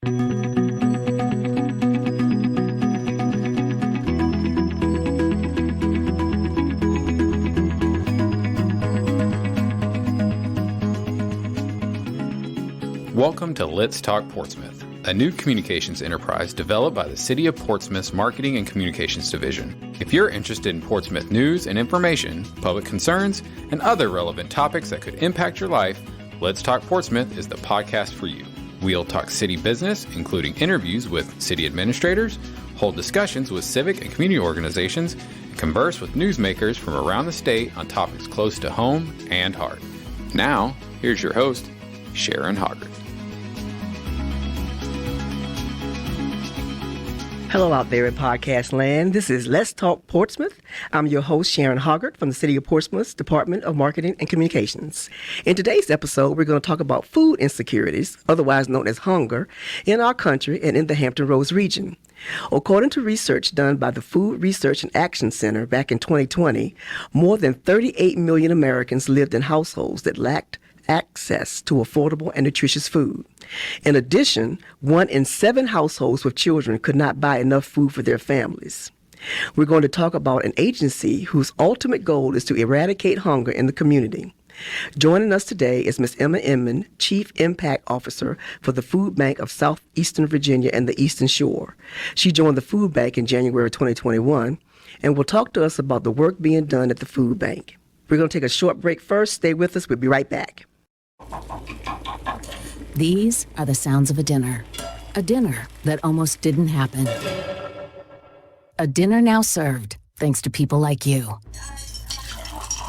Welcome to Let's Talk Portsmouth, a new communications enterprise developed by the City of Portsmouth's Marketing and Communications Division. If you're interested in Portsmouth news and information, public concerns, and other relevant topics that could impact your life, Let's Talk Portsmouth is the podcast for you. We'll talk city business, including interviews with city administrators, hold discussions with civic and community organizations, and converse with newsmakers from around the state on topics close to home and heart. Now, here's your host, Sharon Hoggart. Hello out there in podcast land. This is Let's Talk Portsmouth. I'm your host, Sharon Hoggart from the City of Portsmouth's Department of Marketing and Communications. In today's episode, we're going to talk about food insecurities, otherwise known as hunger, in our country and in the Hampton Roads region. According to research done by the Food Research and Action Center back in 2020, more than 38 million Americans lived in households that lacked access to affordable and nutritious food. In addition, 1 in 7 households with children could not buy enough food for their families. We're going to talk about an agency whose ultimate goal is to eradicate hunger in the community. Joining us today is Ms. Edmond, Chief Impact Officer for the Foodbank of Southeastern Virginia and the Eastern Shore. She joined the Foodbank in January 2021 and will talk to us about the work being done at the Foodbank. We're going to take a short break first. Stay with us. We'll be right back. These are the sounds of a dinner that almost didn't happen. A dinner now served, thanks to people like you.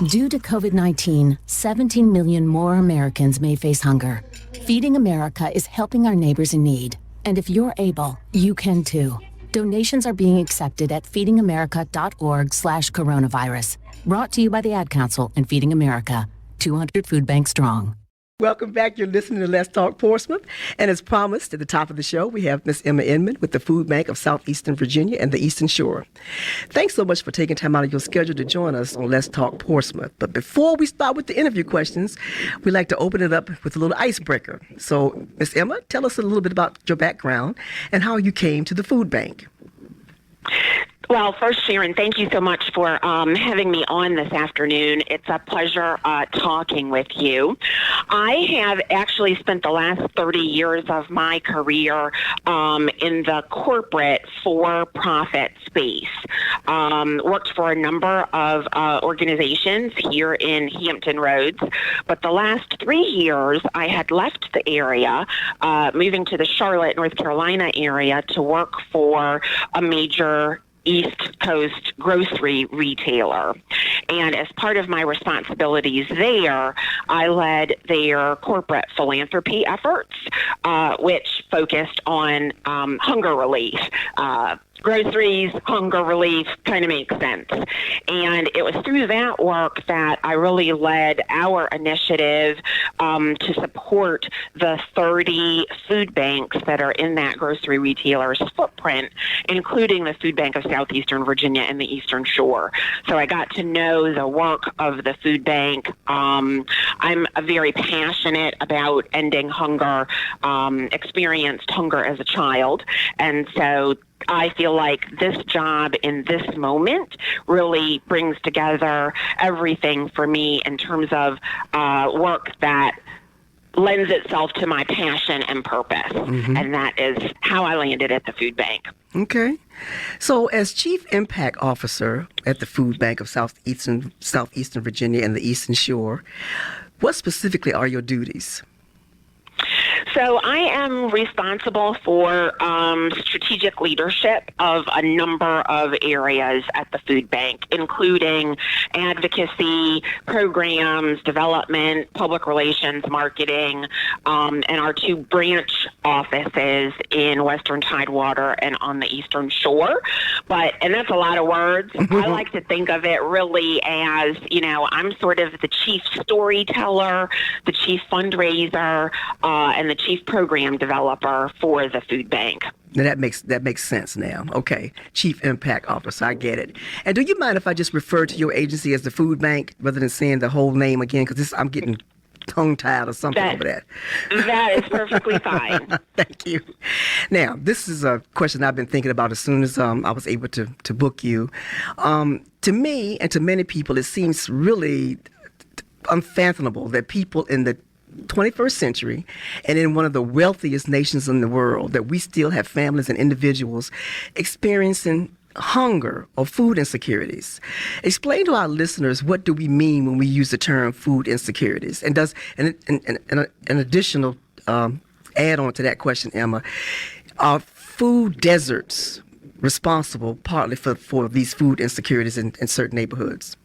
Due to COVID-19, 17 million more Americans may face hunger. Feeding America is helping our neighbors in need. And if you're able, you can too. Donations are being accepted at feedingamerica.org/coronavirus. Brought to you by the Ad Council and Feeding America, 200 Food Bank strong. Welcome back. You're listening to Let's Talk Portsmouth. And as promised, at the top of the show, we have Ms. Edmond with the Foodbank of Southeastern Virginia and the Eastern Shore. Thanks so much for taking time out of your schedule to join us on Let's Talk Portsmouth. But before we start with the interview questions, we like to open it up with a little icebreaker. So, Ms. Emma, tell us a little bit about your background and how you came to the Foodbank. Well, first, Sharon, thank you so much for having me on this afternoon. It's a pleasure talking with you. I have actually spent the last 30 years of my career in the corporate for-profit space. Worked for a number of organizations here in Hampton Roads, but the last 3 years I had left the area, moving to the Charlotte, North Carolina area to work for a major East Coast grocery retailer. And as part of my responsibilities there, I led their corporate philanthropy efforts, which focused on hunger relief. Groceries, hunger relief, kind of makes sense. And it was through that work that I really led our initiative to support the 30 food banks that are in that grocery retailer's footprint, including the Food Bank of Southeastern Virginia and the Eastern Shore. So I got to know the work of the food bank. I'm very passionate about ending hunger, experienced hunger as a child. And so I feel like this job in this moment really brings together everything for me in terms of work that lends itself to my passion and purpose. Mm-hmm. And that is how I landed at the food bank. Okay. So as Chief Impact Officer at the Food Bank of Southeastern Virginia and the Eastern Shore, what specifically are your duties? So I am responsible for strategic leadership of a number of areas at the food bank, including advocacy, programs, development, public relations, marketing, and our 2 branch offices in Western Tidewater and on the Eastern Shore. And that's a lot of words. I like to think of it really as, I'm sort of the chief storyteller, the chief fundraiser, and the chief program developer for the food bank. Now that makes sense now. Okay. Chief Impact Officer, I get it. And do you mind if I just refer to your agency as the Food Bank rather than saying the whole name again? Because I'm getting tongue-tied or something over that. That is perfectly fine. Thank you. Now, this is a question I've been thinking about as soon as I was able to book you. To me and to many people, it seems really unfathomable that people in the 21st century and in one of the wealthiest nations in the world, that we still have families and individuals experiencing hunger or food insecurities. Explain to our listeners, what do we mean when we use the term food insecurities? And does an additional add-on to that question, Emma, are food deserts responsible partly for these food insecurities in certain neighborhoods?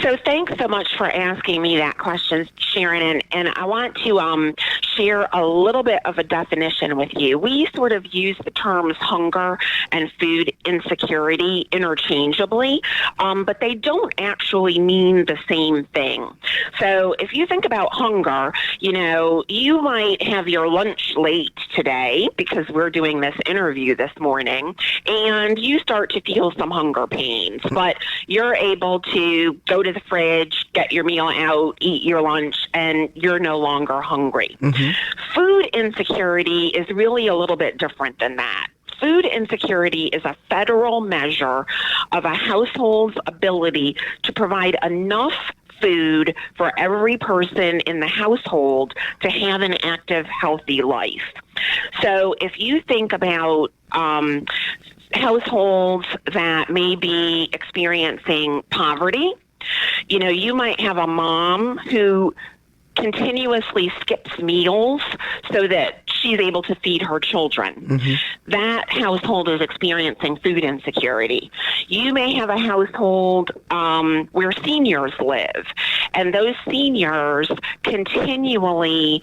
So thanks so much for asking me that question, Sharon, and I want to share a little bit of a definition with you. We sort of use the terms hunger and food insecurity interchangeably, but they don't actually mean the same thing. So if you think about hunger, you might have your lunch late today because we're doing this interview this morning, and you start to feel some hunger pains, but you're able to go to the fridge, get your meal out, eat your lunch, and you're no longer hungry. Mm-hmm. Food insecurity is really a little bit different than that. Food insecurity is a federal measure of a household's ability to provide enough food for every person in the household to have an active, healthy life. So if you think about households that may be experiencing poverty, you might have a mom who continuously skips meals so that she's able to feed her children. Mm-hmm. That household is experiencing food insecurity. You may have a household where seniors live, and those seniors continually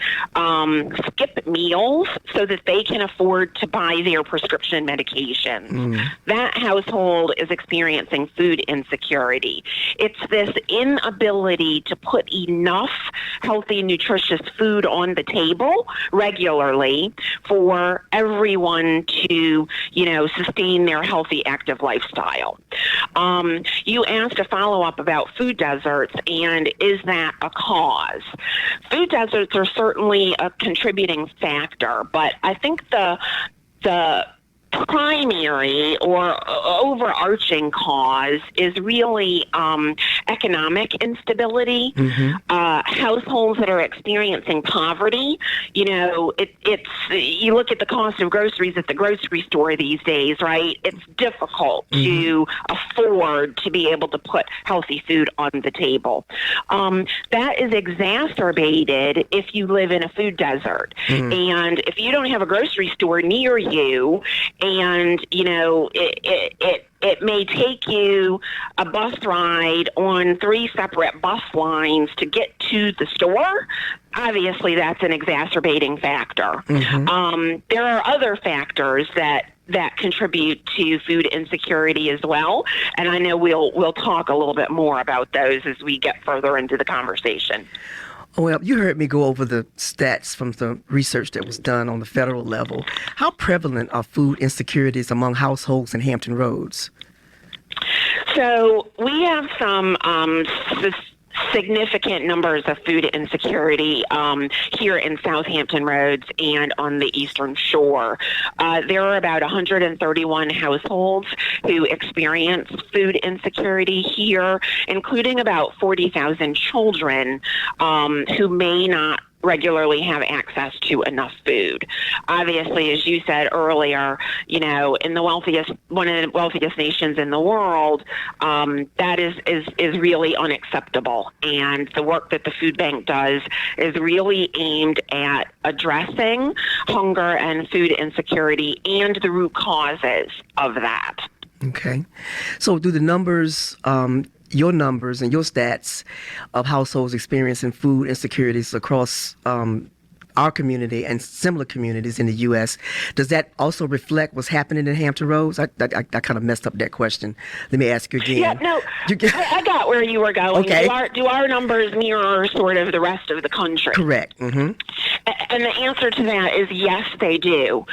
skip meals so that they can afford to buy their prescription medications. Mm. That household is experiencing food insecurity. It's this inability to put enough healthy, nutritious food on the table regularly for everyone to, sustain their healthy, active lifestyle. You asked a follow-up about food deserts, and is that a cause? Food deserts are certainly a contributing factor, but I think the primary or overarching cause is really economic instability. Mm-hmm. Households that are experiencing poverty, it's you look at the cost of groceries at the grocery store these days, right? It's difficult mm-hmm. to afford to be able to put healthy food on the table. That is exacerbated if you live in a food desert. Mm-hmm. And if you don't have a grocery store near you, and, it may take you a bus ride on 3 separate bus lines to get to the store, obviously that's an exacerbating factor. Mm-hmm. There are other factors that contribute to food insecurity as well, and I know we'll talk a little bit more about those as we get further into the conversation. Well, you heard me go over the stats from the research that was done on the federal level. How prevalent are food insecurities among households in Hampton Roads? So we have some significant numbers of food insecurity here in Southampton Roads and on the Eastern Shore. There are about 131 households who experience food insecurity here, including about 40,000 children who may not regularly have access to enough food. Obviously, as you said earlier, in one of the wealthiest nations in the world, that is really unacceptable. And the work that the Foodbank does is really aimed at addressing hunger and food insecurity and the root causes of that. Okay. So do the numbers, your numbers and your stats of households experiencing food insecurities across our community and similar communities in the U.S., does that also reflect what's happening in Hampton Roads? I kind of messed up that question. Let me ask you again. Yeah, no, I got where you were going. Okay. Do our numbers mirror sort of the rest of the country? Correct. Mm-hmm. And the answer to that is yes, they do.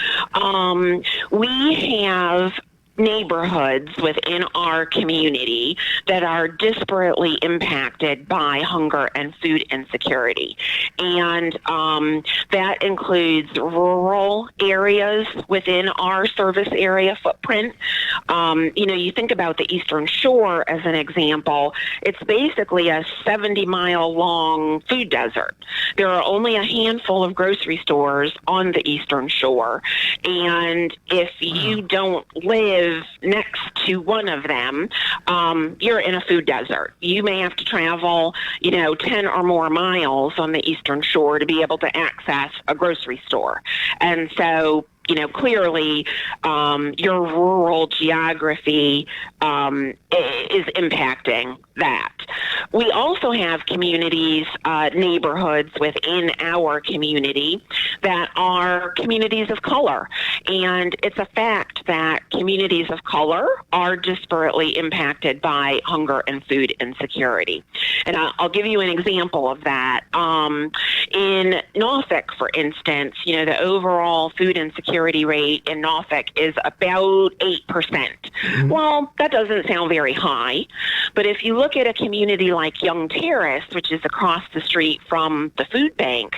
We have neighborhoods within our community that are disparately impacted by hunger and food insecurity. And that includes rural areas within our service area footprint. You think about the Eastern Shore as an example. It's basically a 70-mile long food desert. There are only a handful of grocery stores on the Eastern Shore. And if you don't live next to one of them, you're in a food desert. You may have to travel, 10 or more miles on the Eastern Shore to be able to access a grocery store. And so, clearly your rural geography is impacting that. We also have communities, neighborhoods within our community that are communities of color. And it's a fact that communities of color are disparately impacted by hunger and food insecurity. And I'll give you an example of that. In Norfolk, for instance, the overall food insecurity rate in Norfolk is about 8%. Mm-hmm. Well, that doesn't sound very high, but if you look at a community like Young Terrace, which is across the street from the Foodbank,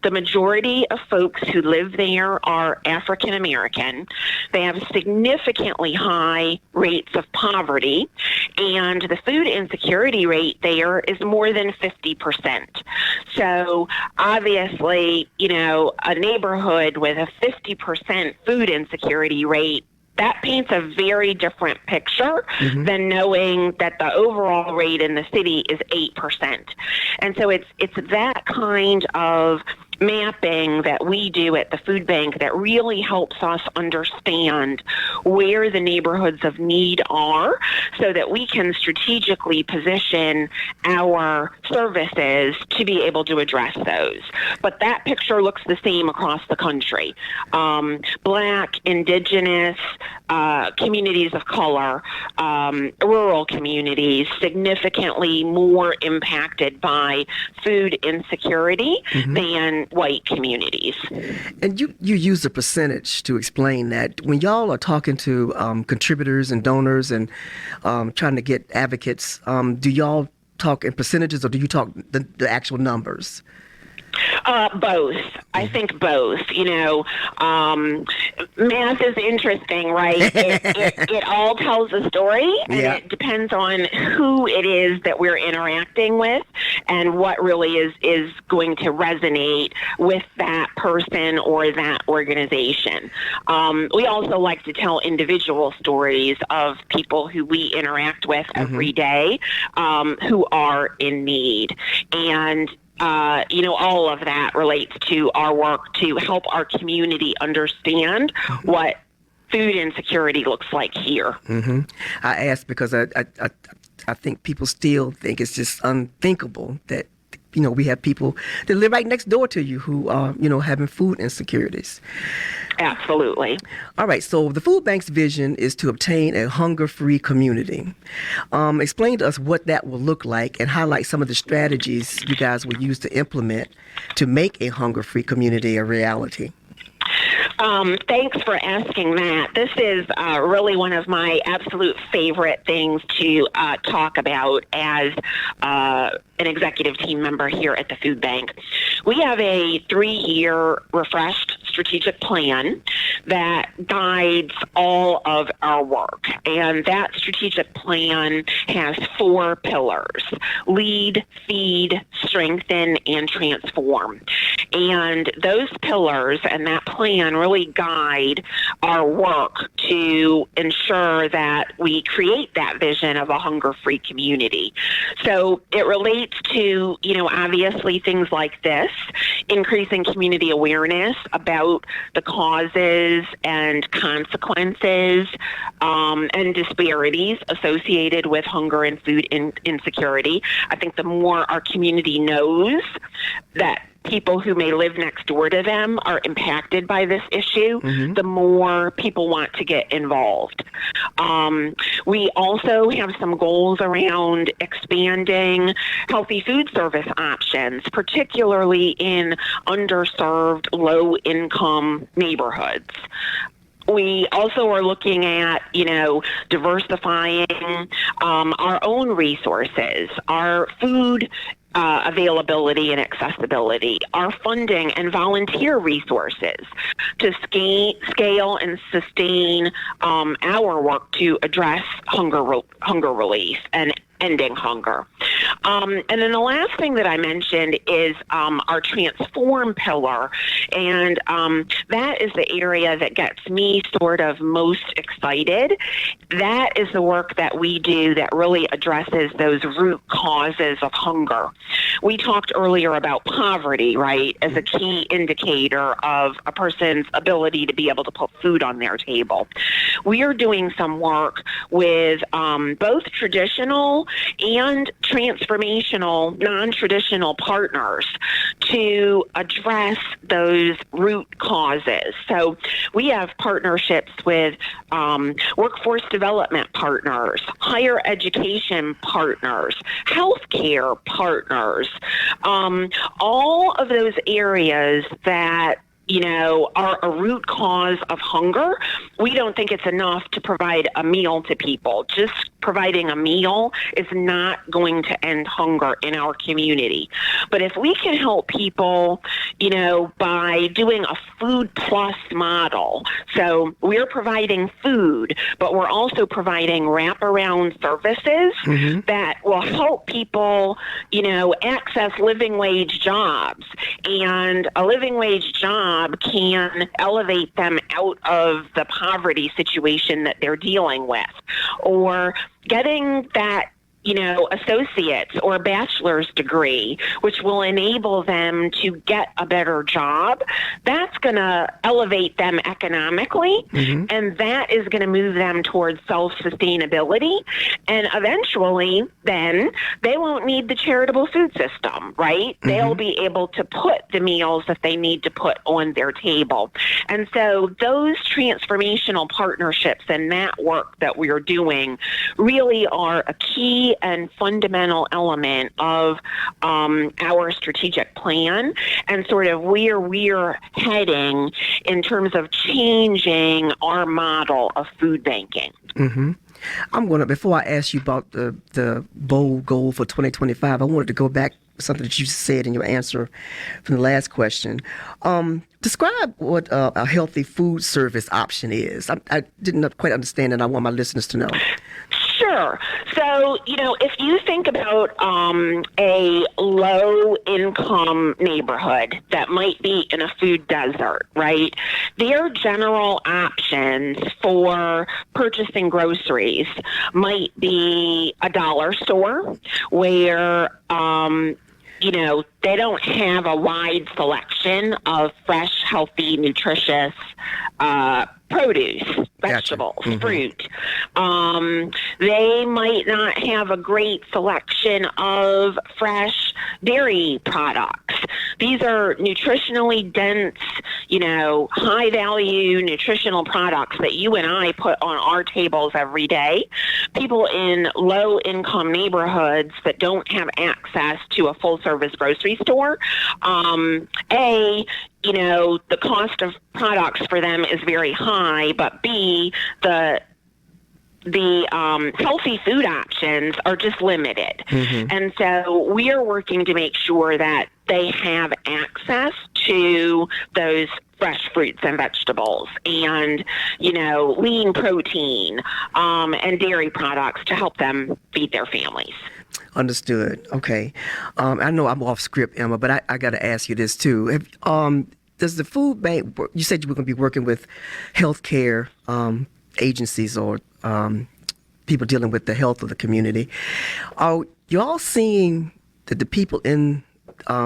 the majority of folks who live there are African American. They have significantly high rates of poverty, and the food insecurity rate there is more than 50%. So obviously, a neighborhood with a 50% food insecurity rate, that paints a very different picture than knowing that the overall rate in the city is 8%. And so it's that kind of mapping that we do at the Foodbank that really helps us understand where the neighborhoods of need are so that we can strategically position our services to be able to address those. But that picture looks the same across the country. Black, indigenous, communities of color, rural communities, significantly more impacted by food insecurity than white communities. And you use a percentage to explain that. When y'all are talking to contributors and donors and trying to get advocates, do y'all talk in percentages or do you talk the actual numbers? Both. I think both. Math is interesting, right? It all tells a story, and it depends on who it is that we're interacting with and what really is going to resonate with that person or that organization. We also like to tell individual stories of people who we interact with every day who are in need. And all of that relates to our work to help our community understand what food insecurity looks like here. I asked because I think people still think it's just unthinkable that we have people that live right next door to you who are having food insecurities. Absolutely. All right. So the Food Bank's vision is to obtain a hunger-free community. Explain to us what that will look like and highlight some of the strategies you guys will use to implement to make a hunger-free community a reality. Thanks for asking that. This is really one of my absolute favorite things to talk about as an executive team member here at the Food Bank. We have a 3-year refreshed strategic plan that guides all of our work. And that strategic plan has 4 pillars: lead, feed, strengthen, and transform. And those pillars and that plan really guide our work to ensure that we create that vision of a hunger-free community. So it relates to, obviously things like this, increasing community awareness about the causes and consequences and disparities associated with hunger and food insecurity. I think the more our community knows that people who may live next door to them are impacted by this issue, the more people want to get involved. We also have some goals around expanding healthy food service options, particularly in underserved, low-income neighborhoods. We also are looking at, diversifying our own resources, our food availability and accessibility, our funding and volunteer resources to scale and sustain our work to address hunger relief and ending hunger. And then the last thing that I mentioned is our transform pillar. And that is the area that gets me sort of most excited. That is the work that we do that really addresses those root causes of hunger. We talked earlier about poverty, right, as a key indicator of a person's ability to be able to put food on their table. We are doing some work with both traditional and transformational, non-traditional partners to address those root causes. So we have partnerships with workforce development partners, higher education partners, healthcare partners, all of those areas that are a root cause of hunger. We don't think it's enough to provide a meal to people. Just providing a meal is not going to end hunger in our community. But if we can help people, by doing a food plus model, so we're providing food, but we're also providing wraparound services that will help people, access living wage jobs. And a living wage job can elevate them out of the poverty situation that they're dealing with, or getting that associate's or bachelor's degree, which will enable them to get a better job. That's going to elevate them economically, and that is going to move them towards self-sustainability. And eventually, then, they won't need the charitable food system, right? They'll be able to put the meals that they need to put on their table. And so those transformational partnerships and that work that we're doing really are a key and fundamental element of our strategic plan and sort of where we're heading in terms of changing our model of food banking. Before I ask you about the bold goal for 2025, I wanted to go back to something that you said in your answer from the last question. Describe what a healthy food service option is. I didn't quite understand, and I want my listeners to know. Sure. So, if you think about a low-income neighborhood that might be in a food desert, right, their general options for purchasing groceries might be a dollar store where they don't have a wide selection of fresh, healthy, nutritious produce, vegetables, fruit. They might not have a great selection of fresh dairy products. These are nutritionally dense, high-value nutritional products that you and I put on our tables every day. People in low-income neighborhoods that don't have access to a full-service grocery store, the cost of products for them is very high, but B, the healthy food options are just limited. And so we are working to make sure that they have access to those fresh fruits and vegetables and, lean protein and dairy products to help them feed their families. Understood. Okay. I know I'm off script, Emma, but I got to ask you this too. Does the food bank, you said you were going to be working with healthcare agencies or people dealing with the health of the community. Are you all seeing that the people in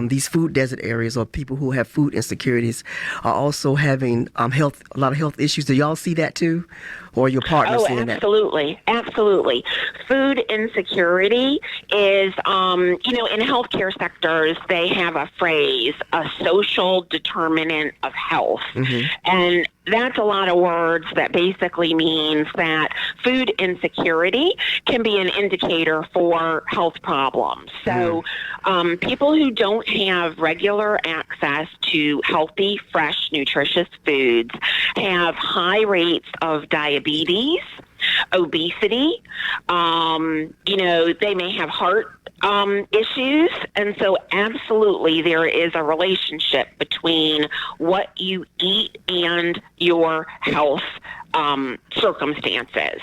these food desert areas or people who have food insecurities are also having a lot of health issues? Do y'all see that too? Or your partners seeing that? Absolutely. Food insecurity is, in healthcare sectors, they have a phrase, a social determinant of health. And that's a lot of words that basically means that food insecurity can be an indicator for health problems. So people who don't have regular access to healthy, fresh, nutritious foods have high rates of diabetes, obesity, they may have heart issues. And so absolutely there is a relationship between what you eat and your health circumstances.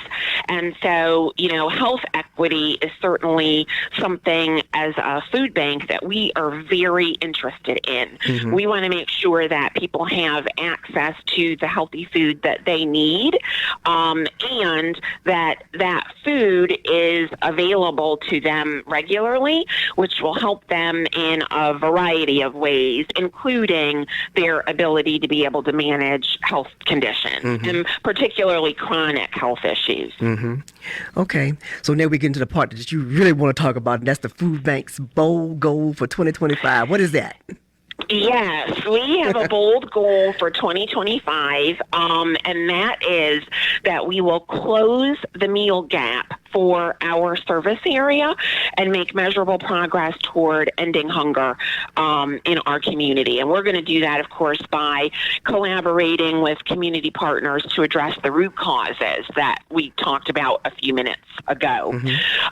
And so, health equity is certainly something as a food bank that we are very interested in. Mm-hmm. We want to make sure that people have access to the healthy food that they need, and that food is available to them regularly, which will help them in a variety of ways, including their ability to be able to manage health conditions, and particularly chronic health issues. Okay, so now we get into the part that you really want to talk about, and that's the food bank's bold goal for 2025. What is that? Yes, we have a bold goal for 2025, and that is that we will close the meal gap for our service area and make measurable progress toward ending hunger in our community. And we're going to do that, of course, by collaborating with community partners to address the root causes that we talked about a few minutes ago.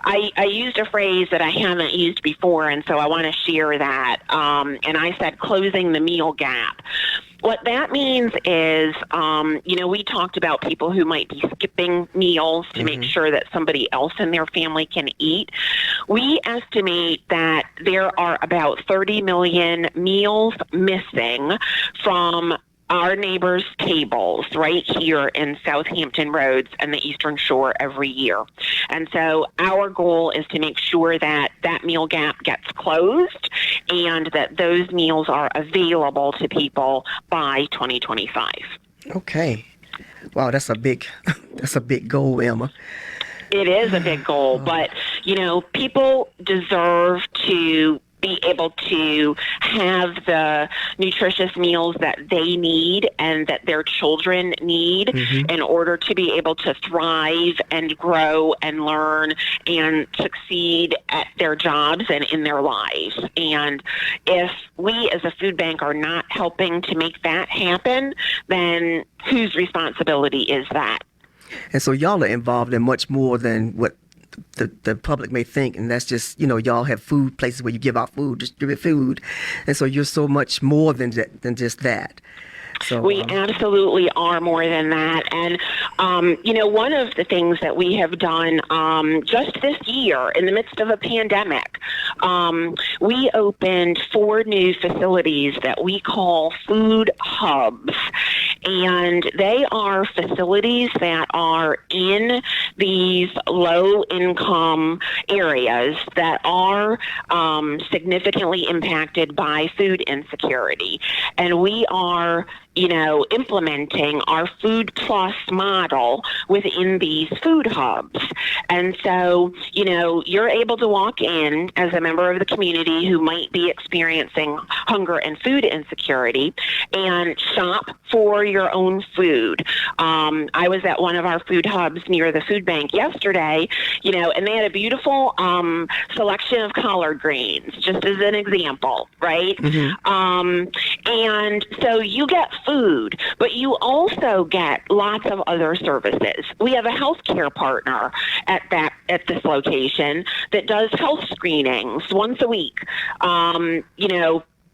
I used a phrase that I haven't used before, and so I want to share that. And I said closing the meal gap. What that means is, we talked about people who might be skipping meals to make sure that somebody else in their family can eat. We estimate that there are about 30 million meals missing from our neighbors' tables right here in Southampton roads and the Eastern Shore every year. And so our goal is to make sure that that meal gap gets closed and that those meals are available to people by 2025. Okay. Wow, that's a big goal, Emma. It is a big goal, but, people deserve to be able to have the nutritious meals that they need and that their children need in order to be able to thrive and grow and learn and succeed at their jobs and in their lives. And if we as a food bank are not helping to make that happen, then whose responsibility is that? And so y'all are involved in much more than what the public may think, and that's just, y'all have food places where you give out food, distribute food, and so you're so much more than just that. So, we absolutely are more than that. And, one of the things that we have done just this year in the midst of a pandemic, we opened 4 new facilities that we call food hubs. And they are facilities that are in these low-income areas that are significantly impacted by food insecurity. And we are implementing our Food Plus model within these food hubs. And so, you're able to walk in as a member of the community who might be experiencing hunger and food insecurity and shop for your own food. I was at one of our food hubs near the food bank yesterday, and they had a beautiful selection of collard greens, just as an example, right? And so you get food, but you also get lots of other services. We have a healthcare partner at this location that does health screenings once a week.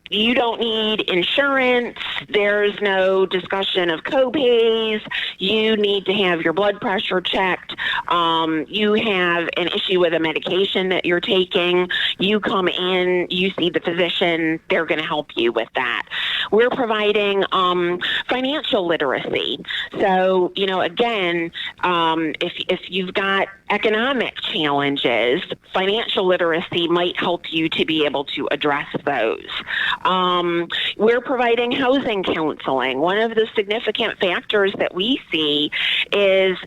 You don't need insurance. There's no discussion of co-pays. You need to have your blood pressure checked. You have an issue with a medication that you're taking. You come in, you see the physician. They're going to help you with that. We're providing financial literacy. So, again, if you've got economic challenges, financial literacy might help you to be able to address those. We're providing housing counseling. One of the significant factors that we see is,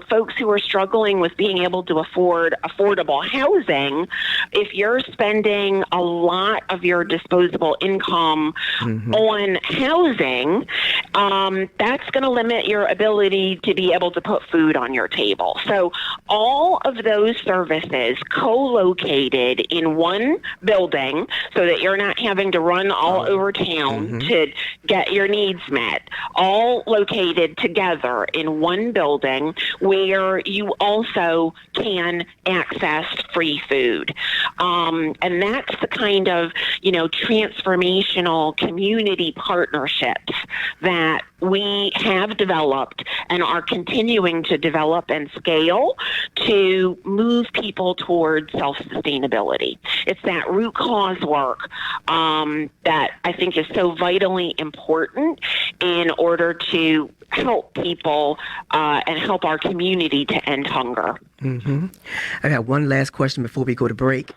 folks who are struggling with being able to afford affordable housing. If you're spending a lot of your disposable income on housing, that's going to limit your ability to be able to put food on your table. So all of those services co-located in one building so that you're not having to run all over town to get your needs met, all located together in one building where you also can access free food. And that's the kind of, transformational community partnerships that we have developed and are continuing to develop and scale to move people towards self-sustainability. It's that root cause work that I think is so vitally important in order to help people and help our community to end hunger. I got one last question before we go to break.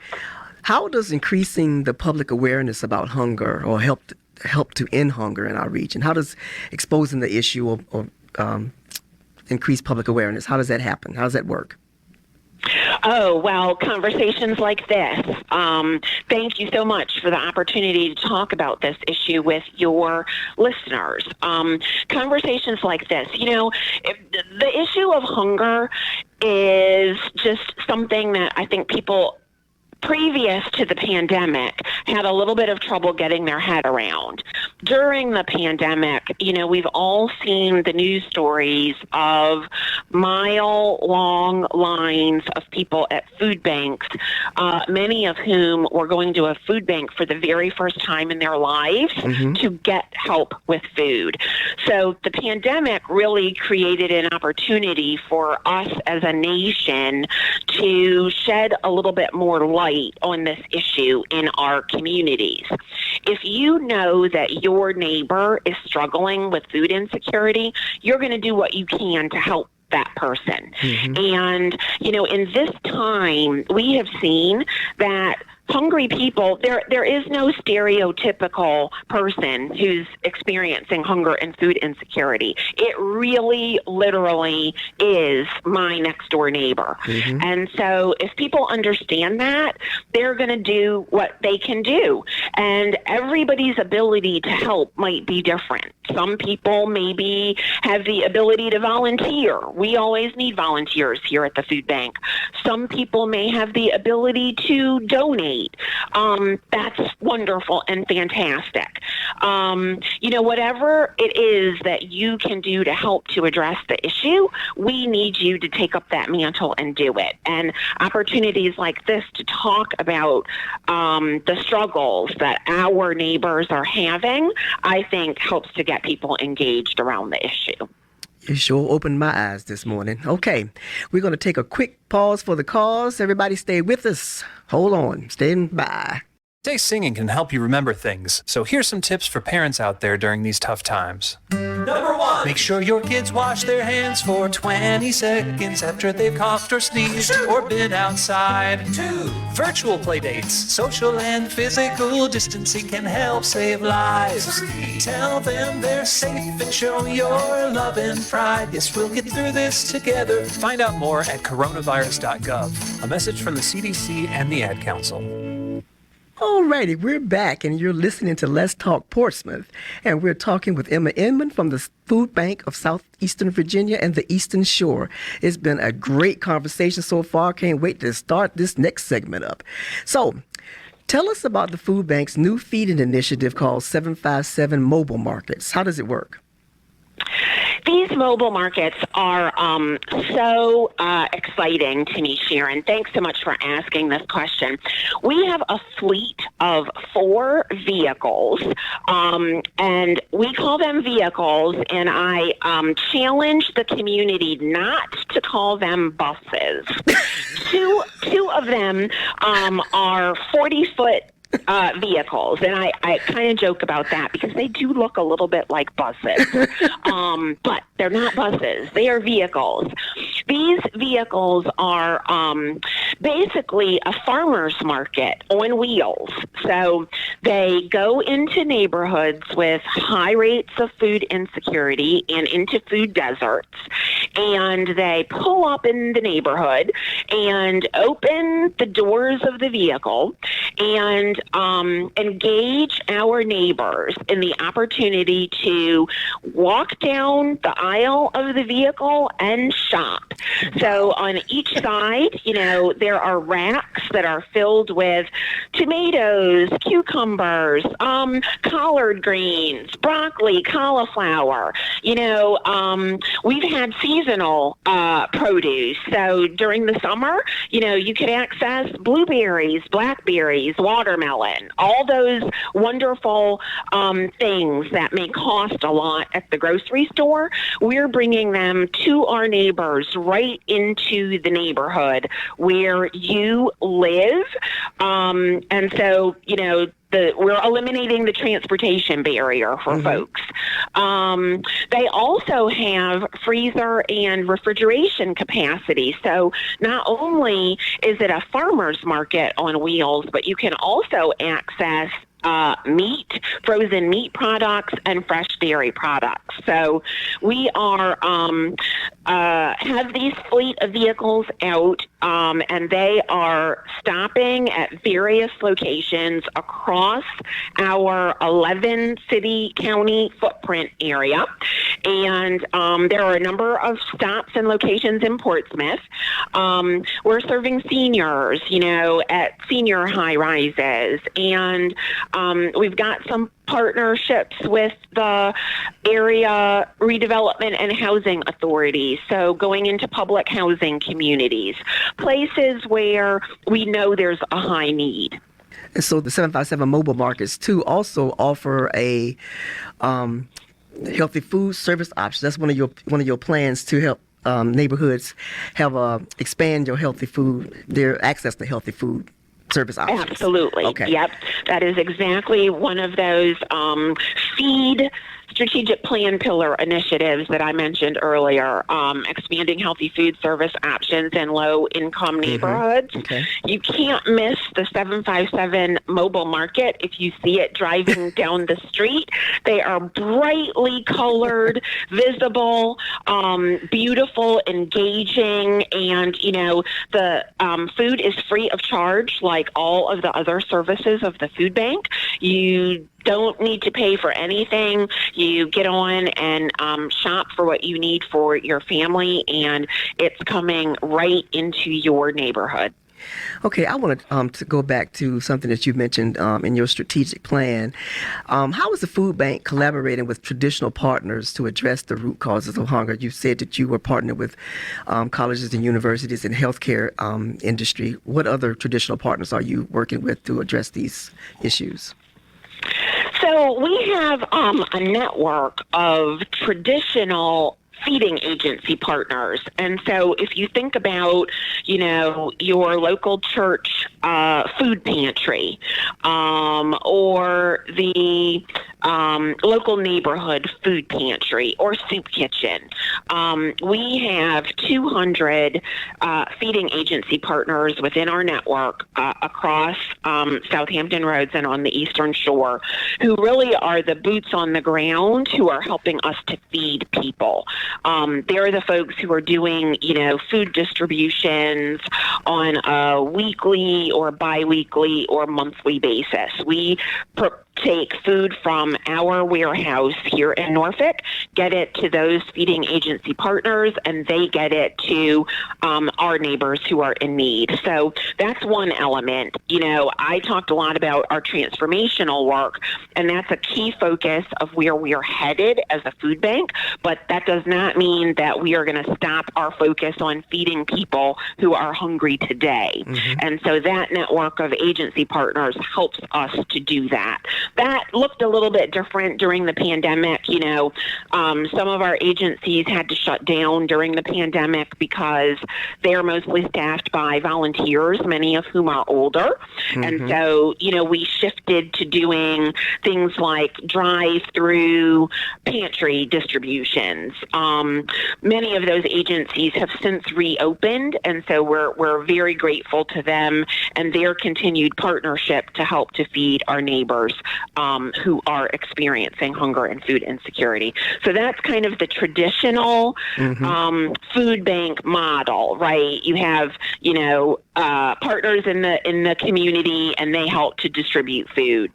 How does increasing the public awareness about hunger or help to end hunger in our region? How does exposing the issue or increase public awareness, how does that happen? How does that work? Oh, well, conversations like this. Thank you so much for the opportunity to talk about this issue with your listeners. Conversations like this. The issue of hunger is just something that I think people previous to the pandemic had a little bit of trouble getting their head around. During the pandemic, we've all seen the news stories of mile-long lines of people at food banks, many of whom were going to a food bank for the very first time in their lives to get help with food. So the pandemic really created an opportunity for us as a nation to shed a little bit more light on this issue in our communities. If you know that your neighbor is struggling with food insecurity, you're going to do what you can to help that person. And, in this time, we have seen that hungry people, there is no stereotypical person who's experiencing hunger and food insecurity. It really, literally is my next door neighbor. And so if people understand that, they're going to do what they can do. And everybody's ability to help might be different. Some people maybe have the ability to volunteer. We always need volunteers here at the food bank. Some people may have the ability to donate. That's wonderful and fantastic. Whatever it is that you can do to help to address the issue, we need you to take up that mantle and do it. And opportunities like this to talk about the struggles that our neighbors are having, I think helps to get people engaged around the issue. You sure opened my eyes this morning. Okay, we're going to take a quick pause for the cause. Everybody stay with us. Hold on. Stand by. Day singing can help you remember things, so here's some tips for parents out there during these tough times. Number 1, make sure your kids wash their hands for 20 seconds after they've coughed or sneezed or been outside. 2, virtual play dates. Social and physical distancing can help save lives. 3, tell them they're safe and show your love and pride. Yes, we'll get through this together. Find out more at coronavirus.gov. A message from the CDC and the Ad Council. Alrighty, we're back, and you're listening to Let's Talk Portsmouth, and we're talking with Emma Edmond from the Foodbank of Southeastern Virginia and the Eastern Shore. It's been a great conversation so far. Can't wait to start this next segment up. So, tell us about the Foodbank's new feeding initiative called 757 Mobile Markets. How does it work? These mobile markets are so exciting to me, Sharon. Thanks so much for asking this question. We have a fleet of 4 vehicles, and we call them vehicles, and I challenge the community not to call them buses. Two of them are 40-foot vehicles, and I kind of joke about that because they do look a little bit like buses, but they're not buses. They are vehicles. These vehicles are basically a farmer's market on wheels. So they go into neighborhoods with high rates of food insecurity and into food deserts, and they pull up in the neighborhood and open the doors of the vehicle and engage our neighbors in the opportunity to walk down the aisle of the vehicle and shop. So on each side, there are racks that are filled with tomatoes, cucumbers, collard greens, broccoli, cauliflower. We've had seasonal produce. So during the summer, you could access blueberries, blackberries, watermelon, all those wonderful things that may cost a lot at the grocery store. We're bringing them to our neighbors right into the neighborhood where you live. And so, we're eliminating the transportation barrier for folks. They also have freezer and refrigeration capacity. So not only is it a farmer's market on wheels, but you can also access meat, frozen meat products, and fresh dairy products. So we are have these fleet of vehicles out, and they are stopping at various locations across our 11 city county footprint area. And there are a number of stops and locations in Portsmouth. We're serving seniors, at senior high rises, and we've got some partnerships with the area redevelopment and housing authorities. So going into public housing communities, places where we know there's a high need. And so the 757 mobile markets too also offer a healthy food service option. That's one of your plans to help neighborhoods have expand your healthy food, their access to healthy food service options. Absolutely. Okay. Yep. That is exactly one of those feed strategic plan pillar initiatives that I mentioned earlier, expanding healthy food service options in low-income neighborhoods. Okay. You can't miss the 757 mobile market if you see it driving down the street. They are brightly colored, visible, beautiful, engaging, and, the food is free of charge like all of the other services of the food bank. You don't need to pay for anything. You get on and shop for what you need for your family, and it's coming right into your neighborhood. Okay, I want to go back to something that you mentioned in your strategic plan. How is the food bank collaborating with traditional partners to address the root causes of hunger? You said that you were partnered with colleges and universities and healthcare industry. What other traditional partners are you working with to address these issues? So we have a network of traditional feeding agency partners. And so if you think about, your local church food pantry or the local neighborhood food pantry or soup kitchen, we have 200 feeding agency partners within our network across Southampton roads and on the Eastern Shore who really are the boots on the ground who are helping us to feed people. They're the folks who are doing, food distributions on a weekly or biweekly or monthly basis. We take food from our warehouse here in Norfolk, get it to those feeding agency partners, and they get it to our neighbors who are in need. So that's one element. I talked a lot about our transformational work, and that's a key focus of where we are headed as a food bank, but that does not mean that we are going to stop our focus on feeding people who are hungry today. Mm-hmm. And so that network of agency partners helps us to do that. that looked a little bit different during the pandemic. Some of our agencies had to shut down during the pandemic because they're mostly staffed by volunteers, many of whom are older. And so, we shifted to doing things like drive-through pantry distributions. Many of those agencies have since reopened, and so we're very grateful to them and their continued partnership to help to feed our neighbors who are experiencing hunger and food insecurity. So that's kind of the traditional food bank model, right? You have, partners in the community, and they help to distribute food.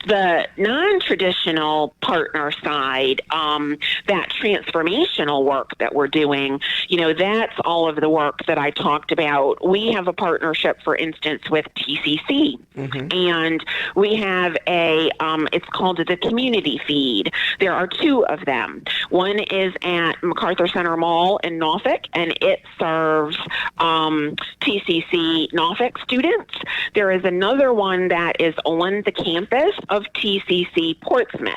The non-traditional partner side, that transformational work that we're doing, that's all of the work that I talked about. We have a partnership, for instance, with TCC, and we have it's called the Community Feed. There are two of them. One is at MacArthur Center Mall in Norfolk, and it serves TCC Norfolk students. There is another one that is on the campus of TCC Portsmouth,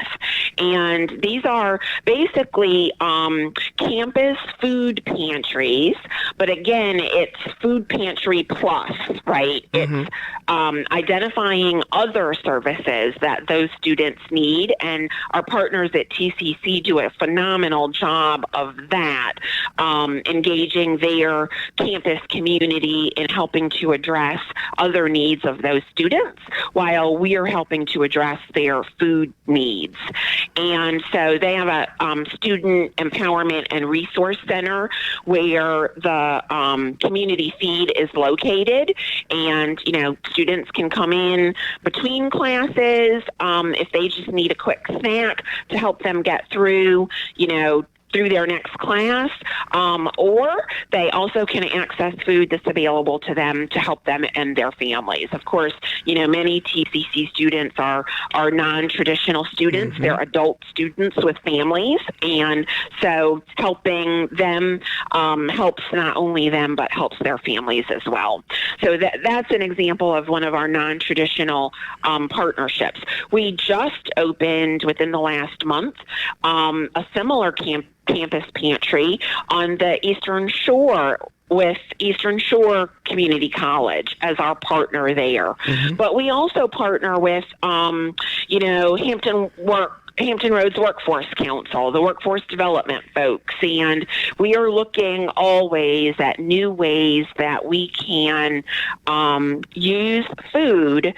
and these are basically campus food pantries, but again, it's food pantry plus, right? It's identifying other services that those students need, and our partners at TCC do a phenomenal job of that, engaging their campus community in helping to address other needs of those students while we are helping to address their food needs. And so they have a student empowerment and resource center where the community feed is located, and students can come in between classes if they just need a quick snack to help them get through through their next class, or they also can access food that's available to them to help them and their families. Of course, many TCC students are non-traditional students. They're adult students with families, and so helping them helps not only them, but helps their families as well. So that's an example of one of our non-traditional partnerships. We just opened within the last month a similar campus pantry on the Eastern Shore with Eastern Shore Community College as our partner there. But we also partner with, Hampton Roads Workforce Council, the workforce development folks, and we are looking always at new ways that we can use food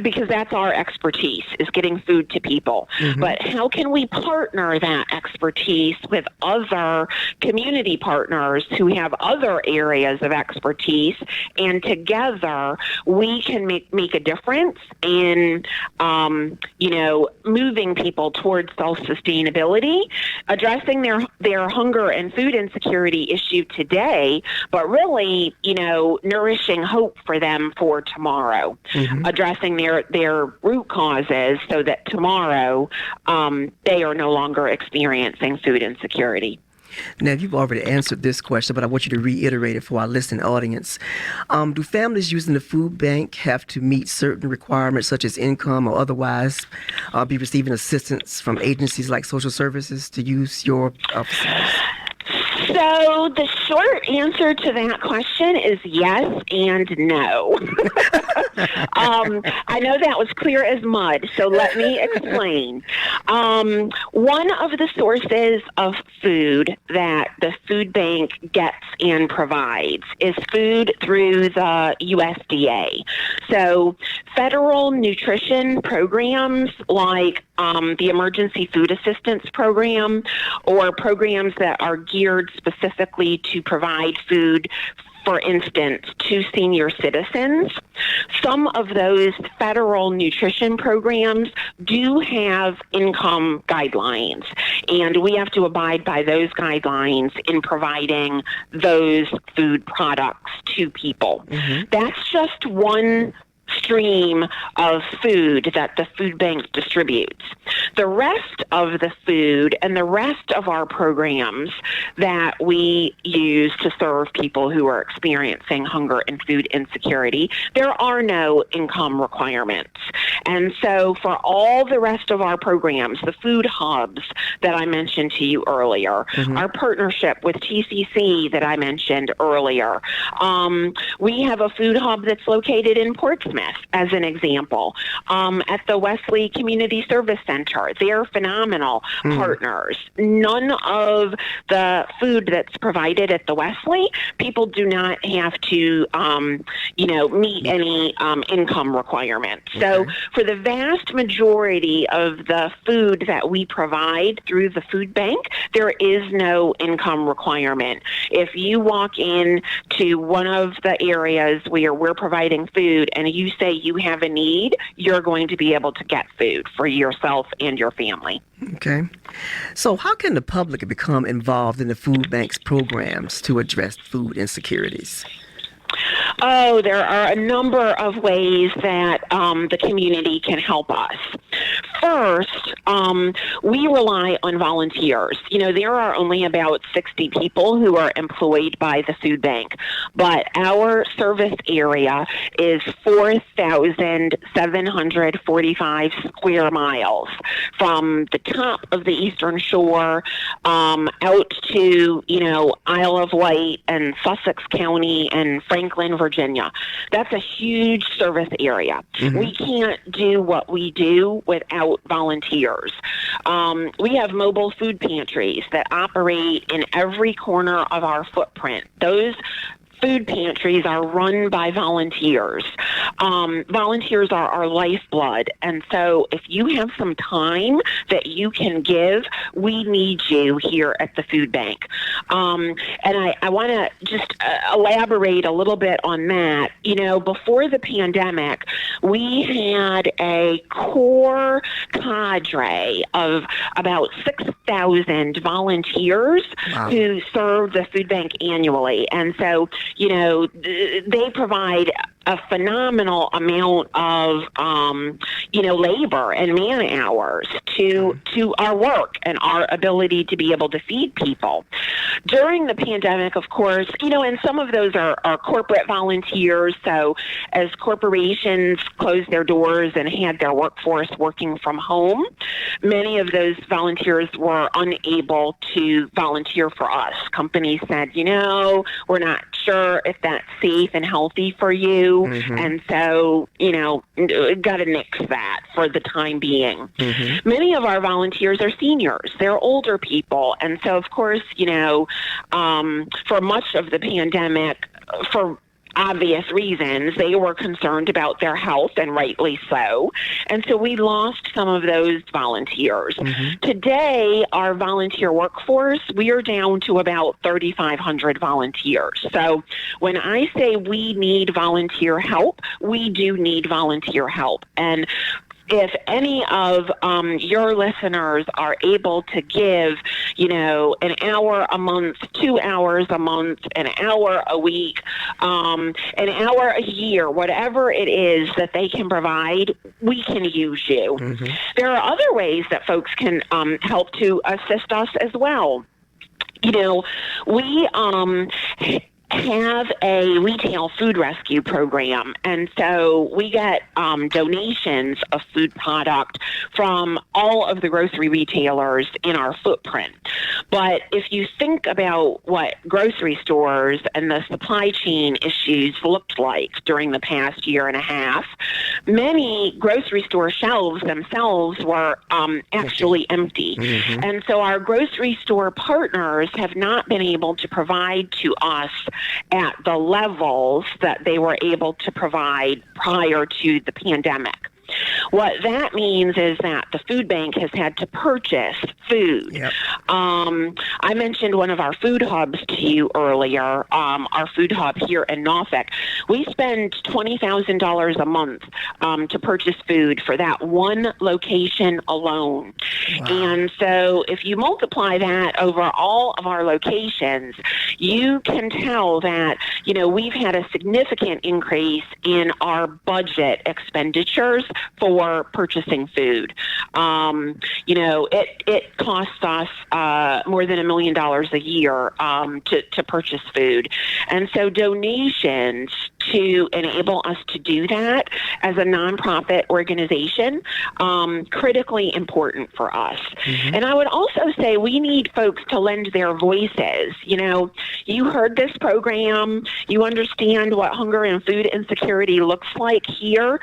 because that's our expertise, is getting food to people. But how can we partner that expertise with other community partners who have other areas of expertise, and together we can make a difference in, moving people towards self-sustainability, addressing their hunger and food insecurity issue today, but really, nourishing hope for them for tomorrow, addressing their root causes so that tomorrow they are no longer experiencing food insecurity. Now, you've already answered this question, but I want you to reiterate it for our listening audience. Do families using the food bank have to meet certain requirements, such as income or otherwise, be receiving assistance from agencies like social services to use your facilities? So the short answer to that question is yes and no. I know that was clear as mud, so let me explain. One of the sources of food that the food bank gets and provides is food through the USDA. So federal nutrition programs like the Emergency Food Assistance Program, or programs that are geared specifically to provide food, for instance, to senior citizens. Some of those federal nutrition programs do have income guidelines, and we have to abide by those guidelines in providing those food products to people. That's just one stream of food that the food bank distributes. The rest of the food and the rest of our programs that we use to serve people who are experiencing hunger and food insecurity, there are no income requirements. And so for all the rest of our programs, the food hubs that I mentioned to you earlier, our partnership with TCC that I mentioned earlier, we have a food hub that's located in Portsmouth, as an example, at the Wesley Community Service Center. They're phenomenal partners. None of the food that's provided at the Wesley, people do not have to, meet any income requirements. So for the vast majority of the food that we provide through the food bank, there is no income requirement. If you walk in to one of the areas where we're providing food and you say you have a need, you're going to be able to get food for yourself and your family. Okay. So how can the public become involved in the food bank's programs to address food insecurities? Oh, there are a number of ways that the community can help us. First, we rely on volunteers. There are only about 60 people who are employed by the food bank, but our service area is 4,745 square miles from the top of the Eastern Shore out to, Isle of Wight and Sussex County and Franklin, Virginia. That's a huge service area. We can't do what we do without volunteers. We have mobile food pantries that operate in every corner of our footprint. Those food pantries are run by volunteers. Volunteers are our lifeblood. And so if you have some time that you can give, we need you here at the food bank. And I want to just elaborate a little bit on that. Before the pandemic, we had a core cadre of about 6,000 volunteers who served the food bank annually. And so, they provide a phenomenal amount of, labor and man hours to our work and our ability to be able to feed people. During the pandemic, of course, and some of those are corporate volunteers. So as corporations closed their doors and had their workforce working from home, many of those volunteers were unable to volunteer for us. Companies said, we're not sure if that's safe and healthy for you. And so, got to nix that for the time being. Many of our volunteers are seniors. They're older people. And so, of course, for much of the pandemic, for obvious reasons, they were concerned about their health, and rightly so. And so we lost some of those volunteers. Today, our volunteer workforce, we are down to about 3,500 volunteers. So when I say we need volunteer help, we do need volunteer help. And if any of your listeners are able to give, an hour a month, 2 hours a month, an hour a week, an hour a year, whatever it is that they can provide, we can use you. There are other ways that folks can help to assist us as well. We have a retail food rescue program, and so we get donations of food product from all of the grocery retailers in our footprint. But if you think about what grocery stores and the supply chain issues looked like during the past year and a half, many grocery store shelves themselves were actually empty. And so our grocery store partners have not been able to provide to us at the levels that they were able to provide prior to the pandemic. What that means is that the food bank has had to purchase food. Yep. I mentioned one of our food hubs to you earlier, our food hub here in Norfolk. We spend $20,000 a month to purchase food for that one location alone. Wow. And so if you multiply that over all of our locations, you can tell that, we've had a significant increase in our budget expenditures for purchasing food. It costs us more than $1 million a year to purchase food. And so donations to enable us to do that as a nonprofit organization, critically important for us. Mm-hmm. And I would also say we need folks to lend their voices. You heard this program, you understand what hunger and food insecurity looks like here.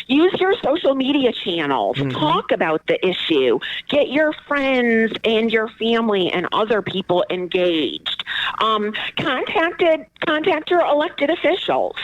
Use your social media channels, mm-hmm. talk about the issue, get your friends and your family and other people engaged. Contact your elected officials.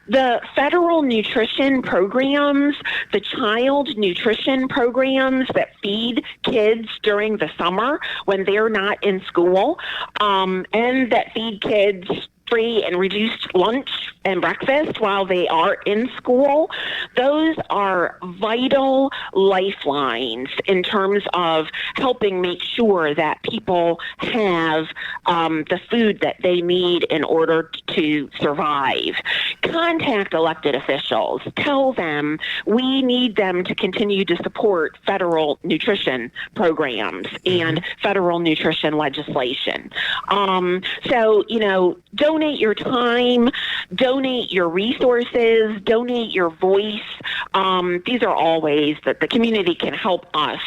The federal nutrition programs, the child nutrition programs that feed kids during the summer when they're not in school, and that feed kids free and reduced lunch and breakfast while they are in school, those are vital lifelines in terms of helping make sure that people have the food that they need in order to survive. Contact elected officials. Tell them we need them to continue to support federal nutrition programs and federal nutrition legislation. Donate your time, donate your resources, donate your voice. These are all ways that the community can help us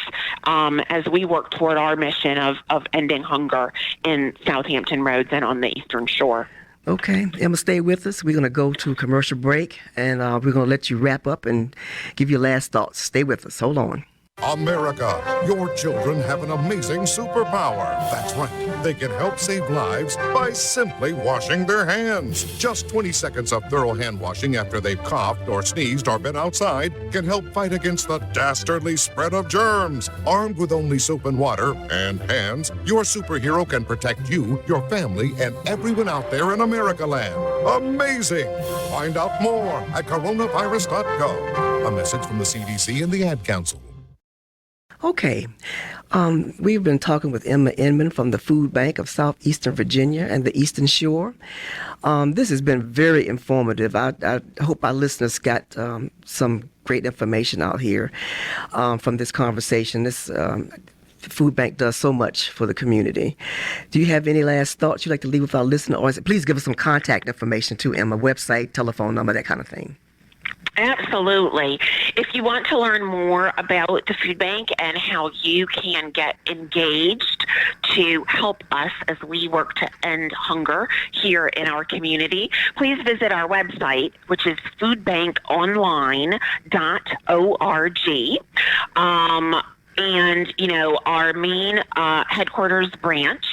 as we work toward our mission of ending hunger in Southampton roads and on the Eastern Shore. Okay, Emma, stay with us. We're going to go to a commercial break, and we're going to let you wrap up and give your last thoughts. Stay with us. Hold on. America, your children have an amazing superpower. That's right. They can help save lives by simply washing their hands. Just 20 seconds of thorough hand washing after they've coughed or sneezed or been outside can help fight against the dastardly spread of germs. Armed with only soap and water and hands, your superhero can protect you, your family, and everyone out there in America land. Amazing! Find out more at coronavirus.gov. A message from the CDC and the Ad Council. Okay, we've been talking with Emma Edmond from the Foodbank of Southeastern Virginia and the Eastern Shore. This has been very informative. I hope our listeners got some great information out here from this conversation. This Foodbank does so much for the community. Do you have any last thoughts you'd like to leave with our listeners? Or please give us some contact information too, Emma, website, telephone number, that kind of thing. Absolutely. If you want to learn more about the food bank and how you can get engaged to help us as we work to end hunger here in our community, please visit our website, which is foodbankonline.org. And, our main headquarters branch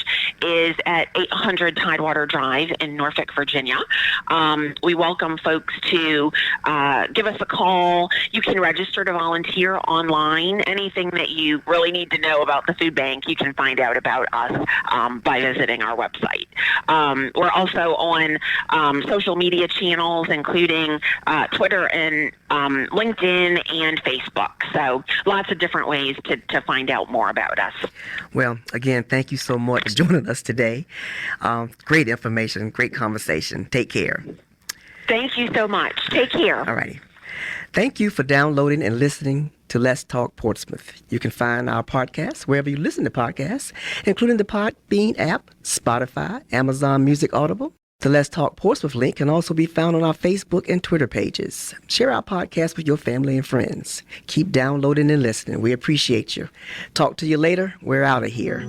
is at 800 Tidewater Drive in Norfolk, Virginia. We welcome folks to give us a call. You can register to volunteer online. Anything that you really need to know about the food bank, you can find out about us by visiting our website. We're also on social media channels, including Twitter and LinkedIn and Facebook. So lots of different ways to find out more about us. Well, again, thank you so much for joining us today. Great information, great conversation. Take care. Thank you so much. Take care. All righty. Thank you for downloading and listening to Let's Talk Portsmouth. You can find our podcast wherever you listen to podcasts, including the Podbean app, Spotify, Amazon Music Audible. The Let's Talk Portsmouth link can also be found on our Facebook and Twitter pages. Share our podcast with your family and friends. Keep downloading and listening. We appreciate you. Talk to you later. We're out of here.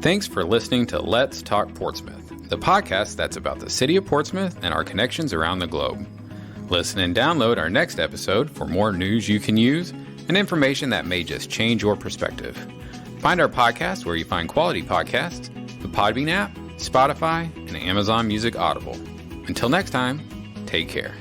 Thanks for listening to Let's Talk Portsmouth, the podcast that's about the city of Portsmouth and our connections around the globe. Listen and download our next episode for more news you can use and information that may just change your perspective. Find our podcast where you find quality podcasts, the Podbean app, Spotify, and Amazon Music Audible. Until next time, Take care.